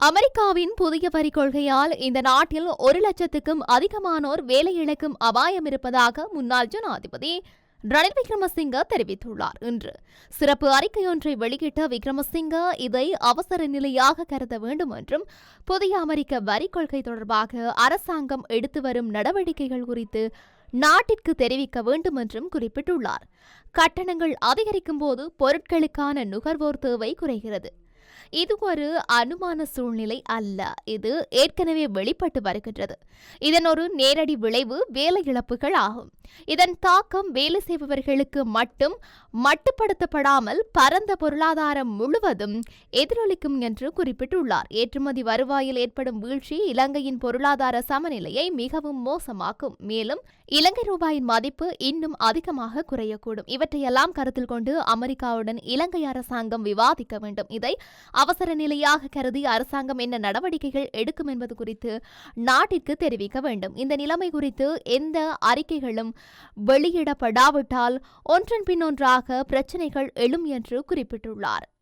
அமெரிக்காவின் புதிய வரி கொள்கையால் இந்த நாட்டில் 1,00,000க்கும் அதிகமானோர் வேலை இழக்கும் அபாயம் இருப்பதாக முன்னாள் ஜனாதிபதி ரணில் விக்ரமசிங்க தெரிவித்துள்ளார். இன்று சிறப்பு அறிக்கையொன்றை வெளியிட்ட விக்ரமசிங்க இதை அவசர நிலையாக கருத வேண்டும் என்றும், புதிய அமெரிக்க வரி கொள்கை தொடர்பாக அரசாங்கம் எடுத்து வரும் நடவடிக்கைகள் குறித்து நாட்டிற்கு தெரிவிக்க வேண்டும் என்றும் குறிப்பிட்டுள்ளார். கட்டணங்கள் அதிகரிக்கும் போது பொருட்களுக்கான நுகர்வோர் தேவை குறைகிறது. இது ஒரு அனுமான சூழ்நிலை அல்ல, இது ஏற்கனவே வெளிப்பட்டு வருகின்றது. இதன் ஒரு நேரடி விளைவு வேலை இழப்புகள் ஆகும். இதன் தாக்கம் வேலை செய்பவர்களுக்கு மட்டும் மட்டுப்படுத்தப்படாமல் பரந்த பொருளாதாரம் முழுவதும் எதிரொலிக்கும் என்று குறிப்பிட்டுள்ளார். ஏற்றுமதி வருவாயில் ஏற்படும் வீழ்ச்சி இலங்கையின் பொருளாதார சமநிலையை மிகவும் மோசமாக்கும். மேலும் இலங்கை ரூபாயின் மதிப்பு இன்னும் அதிகமாக குறையக்கூடும். இவற்றையெல்லாம் கருத்தில் கொண்டு அமெரிக்காவுடன் இலங்கை அரசாங்கம் விவாதிக்க வேண்டும். இதை அவசர நிலையாக கருதி அரசாங்கம் என்ன நடவடிக்கைகள் எடுக்கும் என்பது குறித்து நாட்டிற்கு தெரிவிக்க வேண்டும். இந்த நிலைமை குறித்து எந்த அறிக்கைகளும் வெளியிடப்படாவிட்டால் ஒன்றன் பின் ஒன்றாக பிரச்சினைகள் எழும் என்று குறிப்பிட்டுள்ளார்.